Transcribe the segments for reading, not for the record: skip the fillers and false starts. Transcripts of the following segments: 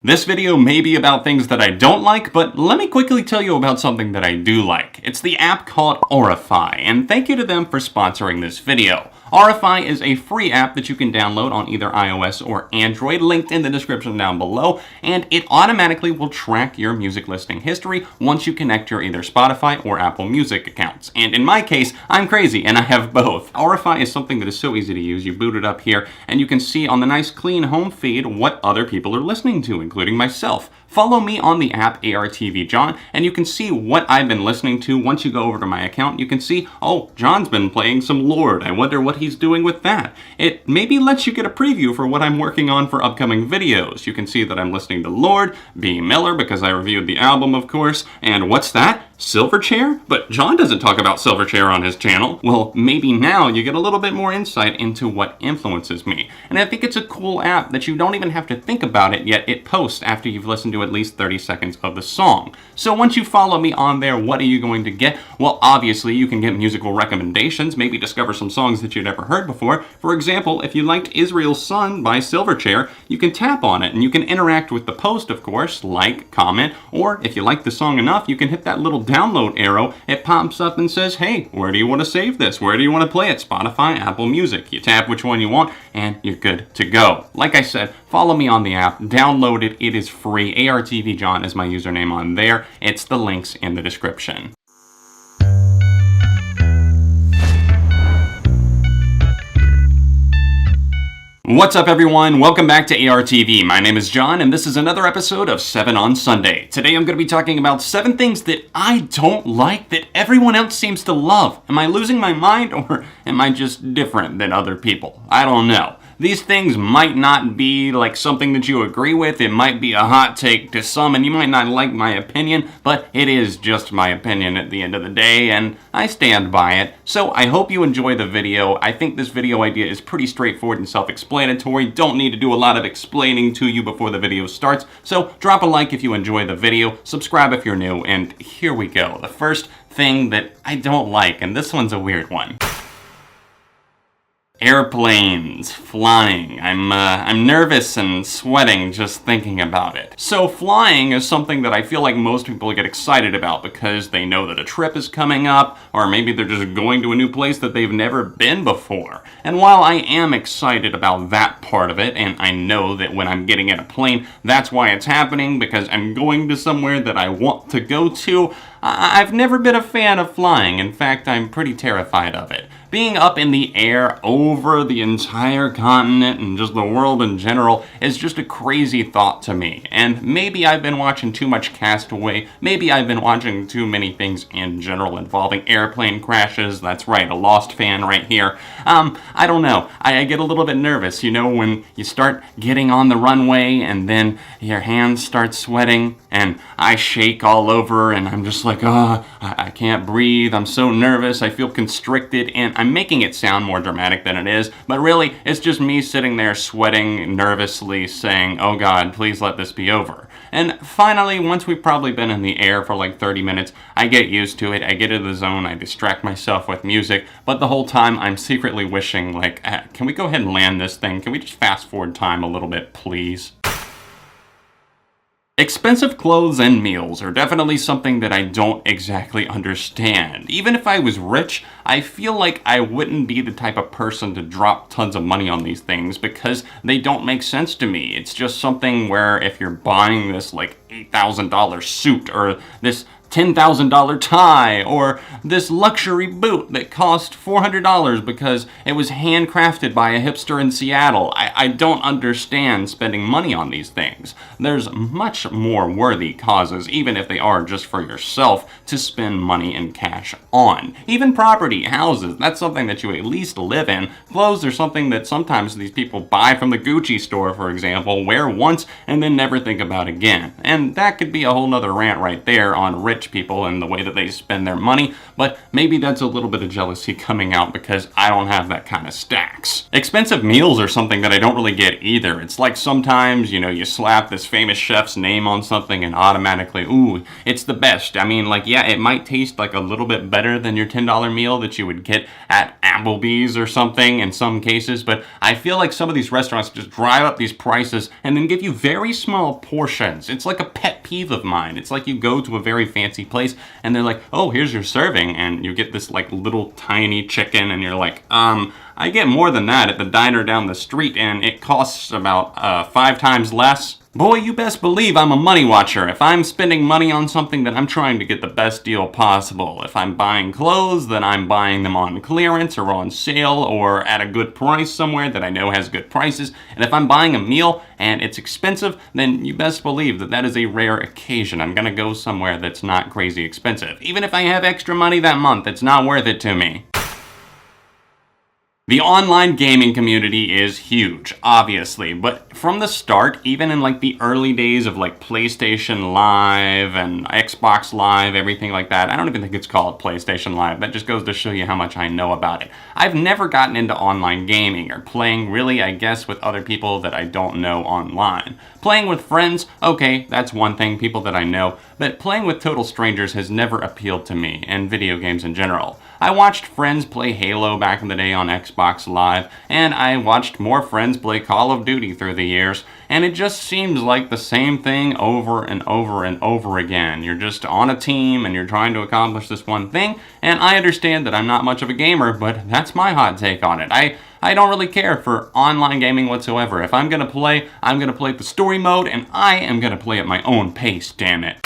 This video may be about things that I don't like, but let me quickly tell you about something that I do like. It's the app called RELATABLE, and thank you to them for sponsoring this video. RELATABLE is a free app that you can download on either iOS or Android, linked in the description down below, and it automatically will track your music listening history once you connect your either Spotify or Apple Music accounts. And in my case, I'm crazy and I have both. RELATABLE is something that is so easy to use. You boot it up here and you can see on the nice clean home feed what other people are listening to, including myself. Follow me on the app ARTV John, and you can see what I've been listening to. Once you go over to my account, you can see, oh, John's been playing some Lorde. I wonder what he's doing with that. It maybe lets you get a preview for what I'm working on for upcoming videos. You can see that I'm listening to Lorde, B. Miller, because I reviewed the album, of course, and what's that? Silverchair? But John doesn't talk about Silverchair on his channel. Well, maybe now you get a little bit more insight into what influences me. And I think it's a cool app that you don't even have to think about it, yet it posts after you've listened to at least 30 seconds of the song. So once you follow me on there, what are you going to get? Well, obviously you can get musical recommendations, maybe discover some songs that you'd never heard before. For example, if you liked Israel's Son by Silverchair, you can tap on it and you can interact with the post, of course, like, comment, or if you like the song enough, you can hit that little download arrow. It pops up and says, hey, where do you want to save this? Where do you want to play it? Spotify, Apple Music. You tap which one you want and you're good to go. Like I said, follow me on the app, download it, it is free. ARTV John is my username on there. It's the links in the description. What's up everyone? Welcome back to ARTV. My name is John and this is another episode of 7 on Sunday. Today I'm going to be talking about 7 things that I don't like that everyone else seems to love. Am I losing my mind or am I just different than other people? I don't know. These things might not be like something that you agree with. It might be a hot take to some and you might not like my opinion, but it is just my opinion at the end of the day and I stand by it. So I hope you enjoy the video. I think this video idea is pretty straightforward and self-explanatory. Don't need to do a lot of explaining to you before the video starts. So drop a like if you enjoy the video, subscribe if you're new, and here we go. The first thing that I don't like, and this one's a weird one. Airplanes, flying. I'm nervous and sweating just thinking about it. So flying is something that I feel like most people get excited about because they know that a trip is coming up, or maybe they're just going to a new place that they've never been before. And while I am excited about that part of it, and I know that when I'm getting in a plane, that's why it's happening, because I'm going to somewhere that I want to go to, I've never been a fan of flying. In fact, I'm pretty terrified of it. Being up in the air over the entire continent and just the world in general is just a crazy thought to me. And maybe I've been watching too much Castaway. Maybe I've been watching too many things in general involving airplane crashes. That's right, a Lost fan right here. I don't know. I get a little bit nervous, you know, when you start getting on the runway and then your hands start sweating and I shake all over and I'm just like, oh, I can't breathe. I'm so nervous. I feel constricted, and I'm making it sound more dramatic than it is, but really, it's just me sitting there sweating nervously saying, oh God, please let this be over. And finally, once we've probably been in the air for like 30 minutes, I get used to it, I get into the zone, I distract myself with music, but the whole time I'm secretly wishing, like, can we go ahead and land this thing? Can we just fast forward time a little bit, please? Expensive clothes and meals are definitely something that I don't exactly understand. Even if I was rich, I feel like I wouldn't be the type of person to drop tons of money on these things because they don't make sense to me. It's just something where if you're buying this like $8,000 suit or this $10,000 tie or this luxury boot that cost $400 because it was handcrafted by a hipster in Seattle. I don't understand spending money on these things. There's much more worthy causes, even if they are just for yourself, to spend money in cash on. Even property, houses, that's something that you at least live in. Clothes are something that sometimes these people buy from the Gucci store, for example, wear once and then never think about again. And that could be a whole nother rant right there on rich rich people and the way that they spend their money, but maybe that's a little bit of jealousy coming out because I don't have that kind of stacks. Expensive meals are something that I don't really get either. It's like sometimes, you know, you slap this famous chef's name on something and automatically, ooh, it's the best. I mean, like, yeah, it might taste like a little bit better than your $10 meal that you would get at Applebee's or something in some cases, but I feel like some of these restaurants just drive up these prices and then give you very small portions. It's like a pet peeve of mine. It's like you go to a very fancy place and they're like, oh, here's your serving, and you get this like little tiny chicken and you're like, I get more than that at the diner down the street and it costs about 5 times less. Boy, you best believe I'm a money watcher. If I'm spending money on something, then I'm trying to get the best deal possible. If I'm buying clothes, then I'm buying them on clearance or on sale or at a good price somewhere that I know has good prices. And if I'm buying a meal and it's expensive, then you best believe that that is a rare occasion. I'm gonna go somewhere that's not crazy expensive. Even if I have extra money that month, it's not worth it to me. The online gaming community is huge, obviously, but from the start, even in like the early days of like PlayStation Live and Xbox Live, everything like that, I don't even think it's called PlayStation Live. That just goes to show you how much I know about it. I've never gotten into online gaming or playing really, I guess, with other people that I don't know online. Playing with friends, okay, that's one thing, people that I know, but playing with total strangers has never appealed to me, and video games in general. I watched friends play Halo back in the day on Xbox Live, and I watched more friends play Call of Duty through the years, and it just seems like the same thing over and over and over again. You're just on a team, and you're trying to accomplish this one thing, and I understand that I'm not much of a gamer, but that's my hot take on it. I don't really care for online gaming whatsoever. If I'm gonna play the story mode, and I am gonna play at my own pace, damn it.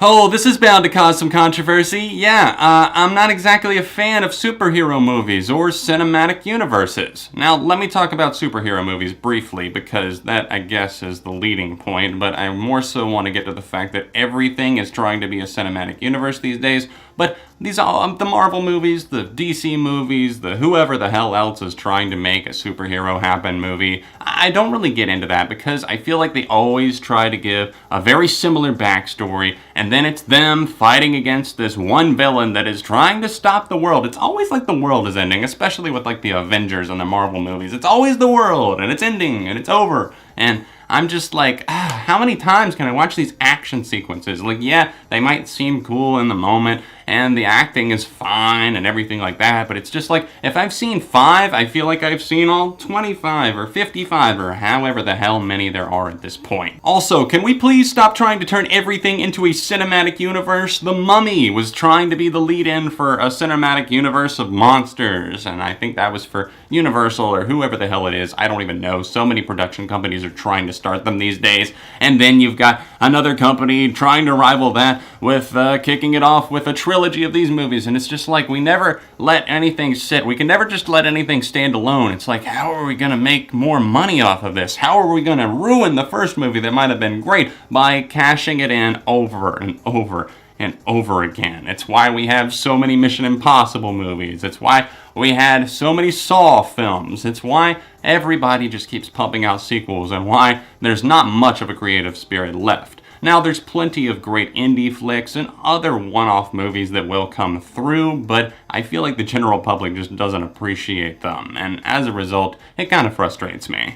Oh, this is bound to cause some controversy. Yeah, I'm not exactly a fan of superhero movies or cinematic universes. Now, let me talk about superhero movies briefly, because that, I guess, is the leading point, but I more so want to get to the fact that everything is trying to be a cinematic universe these days, but these are the Marvel movies, the DC movies, the whoever the hell else is trying to make a superhero happen movie. I don't really get into that because I feel like they always try to give a very similar backstory, and then it's them fighting against this one villain that is trying to stop the world. It's always like the world is ending, especially with like the Avengers and the Marvel movies. It's always the world, and it's ending, and it's over, and I'm just like, how many times can I watch these action sequences? Like, yeah, they might seem cool in the moment, and the acting is fine and everything like that, but it's just like, if I've seen 5, I feel like I've seen all 25 or 55 or however the hell many there are at this point. Also, can we please stop trying to turn everything into a cinematic universe? The Mummy was trying to be the lead-in for a cinematic universe of monsters, and I think that was for Universal or whoever the hell it is. I don't even know. So many production companies are trying to start them these days, and then you've got another company trying to rival that with kicking it off with a trilogy of these movies, and it's just like, we never let anything sit. We can never just let anything stand alone. It's like, how are we gonna make more money off of this? How are we gonna ruin the first movie that might have been great by cashing it in over and over and over again? It's why we have so many Mission Impossible movies. It's why we had so many Saw films. It's why everybody just keeps pumping out sequels, and why there's not much of a creative spirit left. Now, there's plenty of great indie flicks and other one-off movies that will come through, but I feel like the general public just doesn't appreciate them, and as a result, it kind of frustrates me.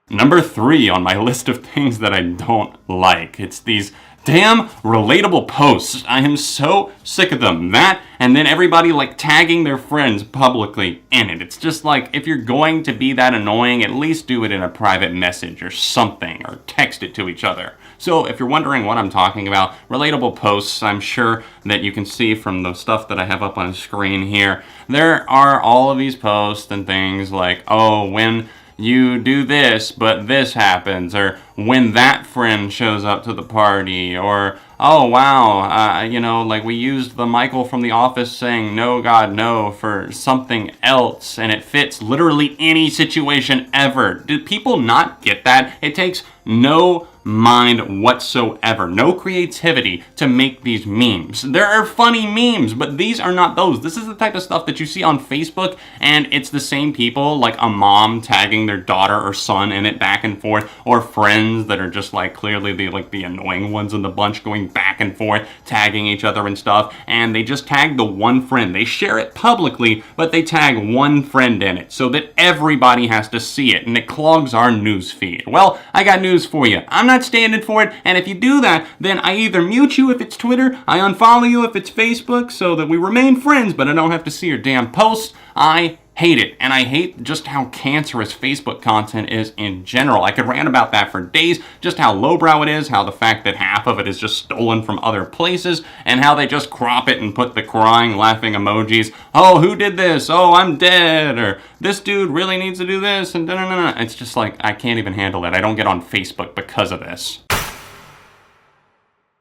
Number 3 on my list of things that I don't like. It's these damn relatable posts. I am so sick of them. That, and then everybody like tagging their friends publicly in it. It's just like, if you're going to be that annoying, at least do it in a private message or something, or text it to each other. So if you're wondering what I'm talking about, relatable posts, I'm sure that you can see from the stuff that I have up on the screen here. There are all of these posts and things like, oh, when you do this, but this happens, or when that friend shows up to the party, or oh wow, you know, like we used the Michael from The Office saying no God no for something else and it fits literally any situation ever. Do people not get that? It takes no mind whatsoever, no creativity to make these memes. There are funny memes, but these are not those. This is the type of stuff that you see on Facebook, and it's the same people, like a mom tagging their daughter or son in it back and forth, or friends that are just like clearly the annoying ones in the bunch going back and forth, tagging each other and stuff, and they just tag the one friend. They share it publicly, but they tag one friend in it so that everybody has to see it, and it clogs our news feed. Well, I got news for you. I'm not standing for it, and if you do that, then I either mute you if it's Twitter, I unfollow you if it's Facebook, so that we remain friends, but I don't have to see your damn posts. I hate it, and I hate just how cancerous Facebook content is in general. I could rant about that for days, just how lowbrow it is, how the fact that half of it is just stolen from other places, and how they just crop it and put the crying, laughing emojis. Oh, who did this? Oh, I'm dead, or this dude really needs to do this, and da-da-da-da. It's just like, I can't even handle it. I don't get on Facebook because of this.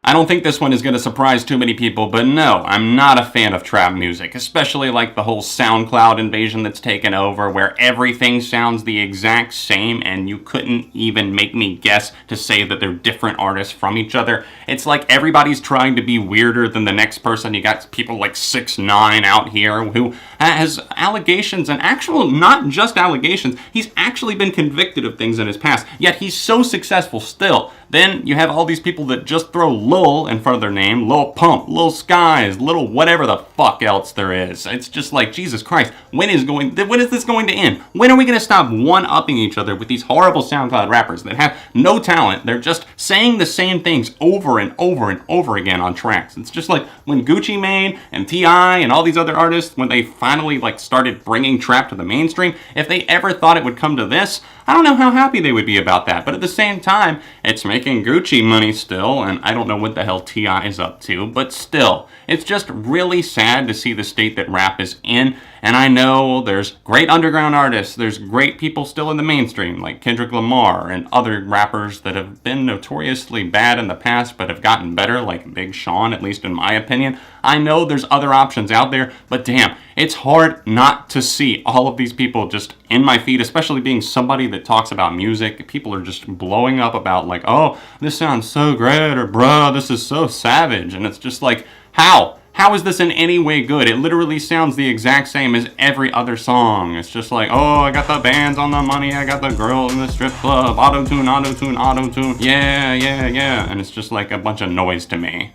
I don't think this one is going to surprise too many people, but no, I'm not a fan of trap music, especially like the whole SoundCloud invasion that's taken over, where everything sounds the exact same and you couldn't even make me guess to say that they're different artists from each other. It's like everybody's trying to be weirder than the next person. You got people like 6ix9ine out here who has allegations, and actual, not just allegations, he's actually been convicted of things in his past, yet he's so successful still. Then you have all these people that just throw Lil in front of their name, Lil Pump, Lil Skies, Little whatever the fuck else there is. It's just like, Jesus Christ, when is this going to end? When are we going to stop one-upping each other with these horrible SoundCloud rappers that have no talent? They're just saying the same things over and over and over again on tracks. It's just like when Gucci Mane and T.I. and all these other artists, when they finally like started bringing trap to the mainstream, if they ever thought it would come to this, I don't know how happy they would be about that. But at the same time, it's making Gucci money still, and I don't know what the hell T.I. is up to, but still, it's just really sad to see the state that rap is in. And I know there's great underground artists, there's great people still in the mainstream, like Kendrick Lamar and other rappers that have been notoriously bad in the past but have gotten better, like Big Sean, at least in my opinion. I know there's other options out there, but damn, it's hard not to see all of these people just in my feed, especially being somebody that talks about music. People are just blowing up about like, oh, this sounds so great, or bruh, this is so savage. And it's just like, how? How is this in any way good? It literally sounds the exact same as every other song. It's just like, oh, I got the bands on the money, I got the girl in the strip club, auto-tune, auto-tune, auto-tune, yeah, yeah, yeah. And it's just like a bunch of noise to me.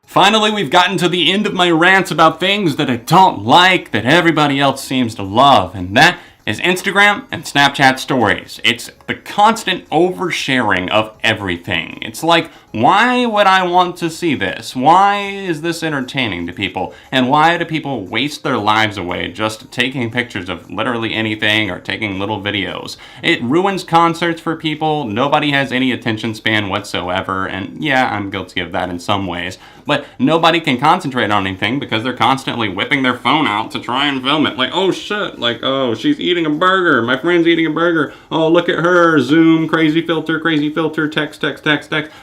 Finally, we've gotten to the end of my rants about things that I don't like that everybody else seems to love, and that is Instagram and Snapchat stories. It's the constant oversharing of everything. It's like, why would I want to see this? Why is this entertaining to people? And why do people waste their lives away just taking pictures of literally anything or taking little videos? It ruins concerts for people. Nobody has any attention span whatsoever. And yeah, I'm guilty of that in some ways. But nobody can concentrate on anything because they're constantly whipping their phone out to try and film it. Like, oh shit, like, oh, she's eating a burger. My friend's eating a burger. Oh, look at her. Zoom, crazy filter, text,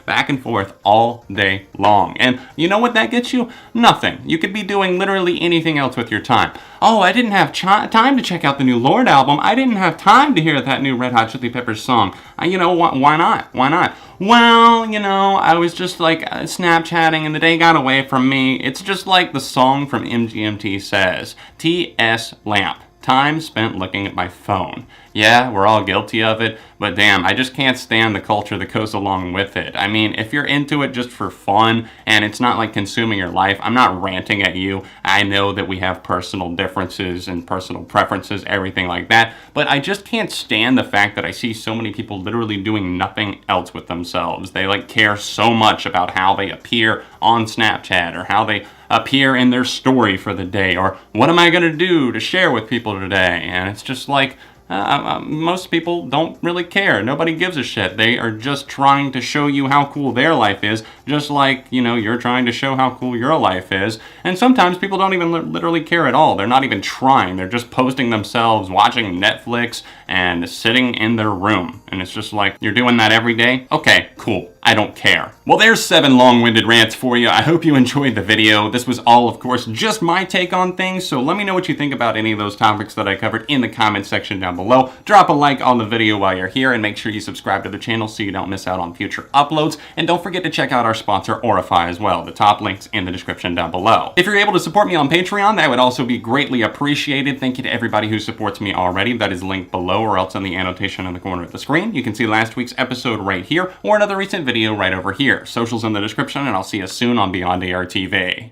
back and forth all day long. And you know what that gets you? Nothing. You could be doing literally anything else with your time. Oh, I didn't have time to check out the new Lorde album. I didn't have time to hear that new Red Hot Chili Peppers song. You know, why not? Why not? Well, you know, I was just like Snapchatting and the day got away from me. It's just like the song from MGMT says, T.S. Lamp. Time spent looking at my phone. Yeah, we're all guilty of it, but damn, I just can't stand the culture that goes along with it. I mean, if you're into it just for fun, and it's not like consuming your life, I'm not ranting at you. I know that we have personal differences and personal preferences, everything like that, but I just can't stand the fact that I see so many people literally doing nothing else with themselves. They like care so much about how they appear on Snapchat, or how they appear in their story for the day, or what am I going to do to share with people today? And it's just like, most people don't really care. Nobody gives a shit. They are just trying to show you how cool their life is, just like, you know, you're trying to show how cool your life is. And sometimes people don't even literally care at all. They're not even trying. They're just posting themselves, watching Netflix, and sitting in their room. And it's just like, you're doing that every day? Okay, cool. I don't care. Well, there's 7 long-winded rants for you. I hope you enjoyed the video. This was all, of course, just my take on things, so let me know what you think about any of those topics that I covered in the comments section down below. Drop a like on the video while you're here, and make sure you subscribe to the channel so you don't miss out on future uploads. And don't forget to check out our sponsor, RELATABLE, as well. The top link's in the description down below. If you're able to support me on Patreon, that would also be greatly appreciated. Thank you to everybody who supports me already. That is linked below or else in the annotation in the corner of the screen. You can see last week's episode right here, or another recent video right over here. Socials in the description, and I'll see you soon on Beyond ARTV.